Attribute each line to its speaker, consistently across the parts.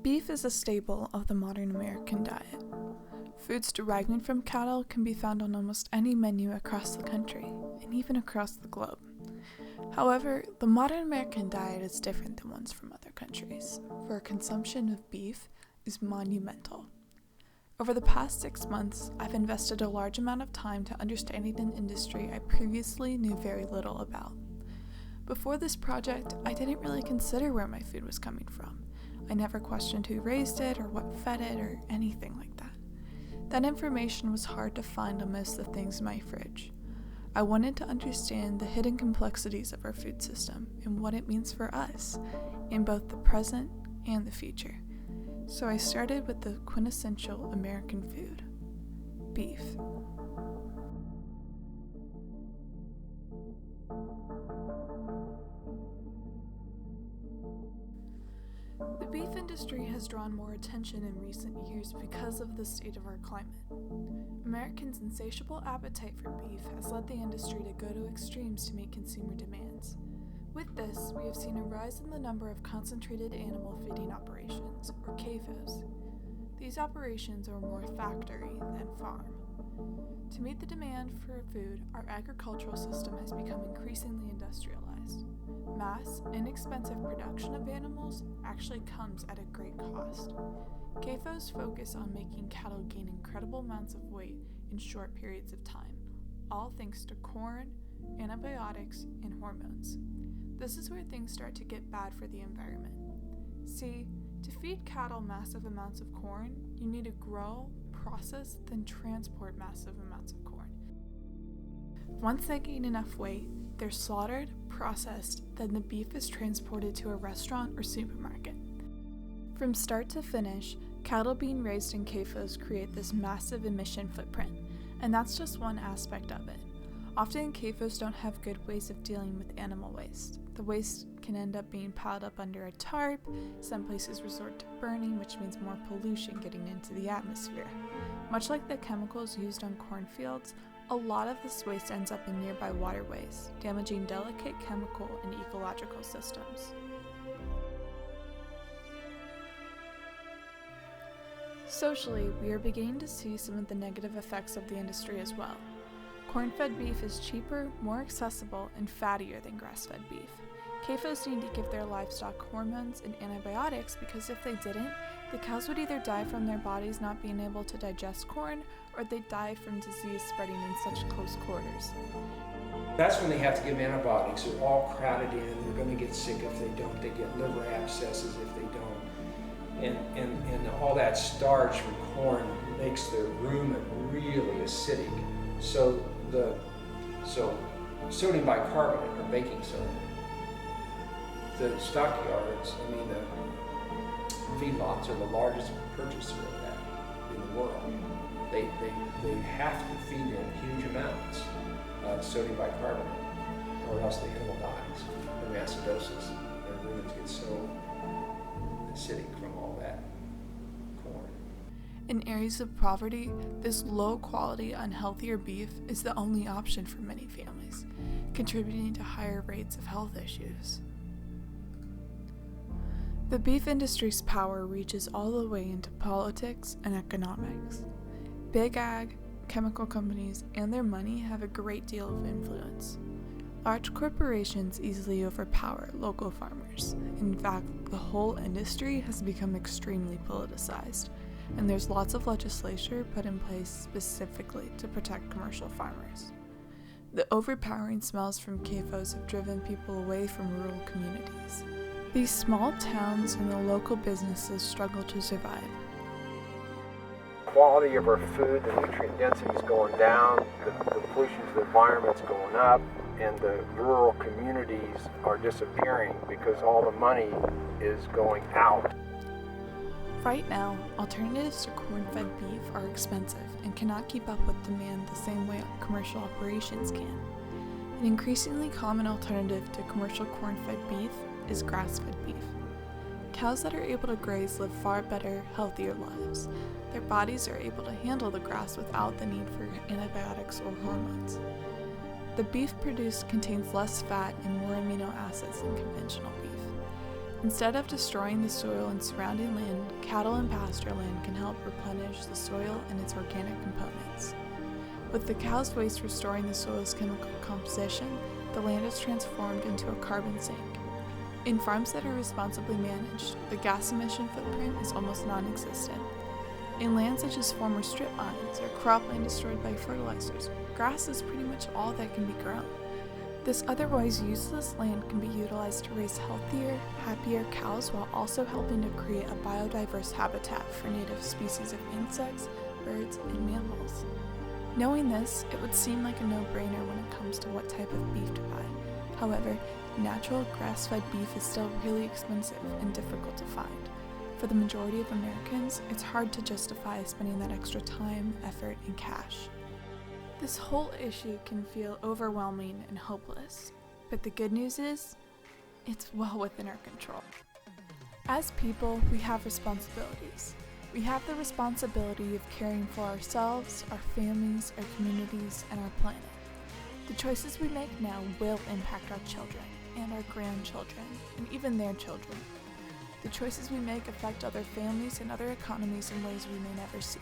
Speaker 1: Beef is a staple of the modern American diet. Foods deriving from cattle can be found on almost any menu across the country, and even across the globe. However, the modern American diet is different than ones from other countries, for our consumption of beef is monumental. Over the past 6 months, I've invested a large amount of time to understanding an industry I previously knew very little about. Before this project, I didn't really consider where my food was coming from. I never questioned who raised it or what fed it or anything like that. That information was hard to find on most of the things in my fridge. I wanted to understand the hidden complexities of our food system and what it means for us, in both the present and the future. So I started with the quintessential American food, beef. The beef industry has drawn more attention in recent years because of the state of our climate. Americans' insatiable appetite for beef has led the industry to go to extremes to meet consumer demands. With this, we have seen a rise in the number of concentrated animal feeding operations, or CAFOs. These operations are more factory than farm. To meet the demand for food, our agricultural system has become increasingly industrialized. Mass, inexpensive production of animals actually comes at a great cost. CAFOs focus on making cattle gain incredible amounts of weight in short periods of time, all thanks to corn, antibiotics, and hormones. This is where things start to get bad for the environment. See, to feed cattle massive amounts of corn, you need to grow, process, then transport massive amounts of corn. Once they gain enough weight, they're slaughtered, processed, then the beef is transported to a restaurant or supermarket. From start to finish, cattle being raised in CAFOs create this massive emission footprint, and that's just one aspect of it. Often CAFOs don't have good ways of dealing with animal waste. The waste can end up being piled up under a tarp, some places resort to burning, which means more pollution getting into the atmosphere. Much like the chemicals used on cornfields, a lot of this waste ends up in nearby waterways, damaging delicate chemical and ecological systems. Socially, we are beginning to see some of the negative effects of the industry as well. Corn-fed beef is cheaper, more accessible, and fattier than grass-fed beef. CAFOs need to give their livestock hormones and antibiotics because if they didn't, the cows would either die from their bodies not being able to digest corn, or they'd die from disease spreading in such close quarters.
Speaker 2: That's when they have to give antibiotics. They're all crowded in. They're going to get sick if they don't. They get liver abscesses if they don't. And all that starch from corn makes the rumen really acidic. So sodium bicarbonate, or baking soda, the stockyards, the feedlots are the largest purchaser of that in the world. They have to feed in huge amounts of sodium bicarbonate, or else the animal dies from acidosis. Their rumens get so acidic from all that corn.
Speaker 1: In areas of poverty, this low-quality, unhealthier beef is the only option for many families, contributing to higher rates of health issues. The beef industry's power reaches all the way into politics and economics. Big ag, chemical companies, and their money have a great deal of influence. Large corporations easily overpower local farmers. In fact, the whole industry has become extremely politicized, and there's lots of legislation put in place specifically to protect commercial farmers. The overpowering smells from CAFOs have driven people away from rural communities. These small towns and the local businesses struggle to survive.
Speaker 3: Quality of our food, the nutrient density is going down, the pollution to the environment's going up, and the rural communities are disappearing because all the money is going out.
Speaker 1: Right now, alternatives to corn-fed beef are expensive and cannot keep up with demand the same way commercial operations can. An increasingly common alternative to commercial corn-fed beef is grass-fed beef. Cows that are able to graze live far better, healthier lives. Their bodies are able to handle the grass without the need for antibiotics or hormones. The beef produced contains less fat and more amino acids than conventional beef. Instead of destroying the soil and surrounding land, cattle and pasture land can help replenish the soil and its organic components. With the cow's waste restoring the soil's chemical composition, the land is transformed into a carbon sink. In farms that are responsibly managed, the gas emission footprint is almost non-existent. In land such as former strip mines or cropland destroyed by fertilizers, grass is pretty much all that can be grown. This otherwise useless land can be utilized to raise healthier, happier cows while also helping to create a biodiverse habitat for native species of insects, birds, and mammals. Knowing this, it would seem like a no-brainer when it comes to what type of beef to buy. However, natural grass-fed beef is still really expensive and difficult to find. For the majority of Americans, it's hard to justify spending that extra time, effort, and cash. This whole issue can feel overwhelming and hopeless, but the good news is, it's well within our control. As people, we have responsibilities. We have the responsibility of caring for ourselves, our families, our communities, and our planet. The choices we make now will impact our children and our grandchildren, and even their children. The choices we make affect other families and other economies in ways we may never see.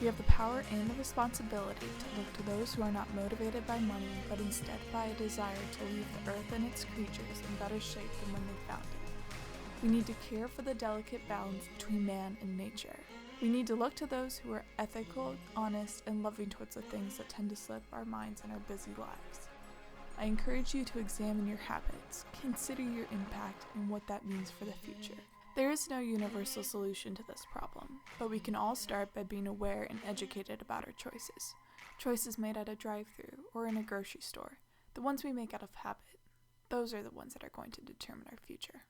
Speaker 1: We have the power and the responsibility to look to those who are not motivated by money, but instead by a desire to leave the earth and its creatures in better shape than when they found it. We need to care for the delicate balance between man and nature. We need to look to those who are ethical, honest, and loving towards the things that tend to slip our minds in our busy lives. I encourage you to examine your habits, consider your impact, and what that means for the future. There is no universal solution to this problem, but we can all start by being aware and educated about our choices. Choices made at a drive-thru or in a grocery store, the ones we make out of habit, those are the ones that are going to determine our future.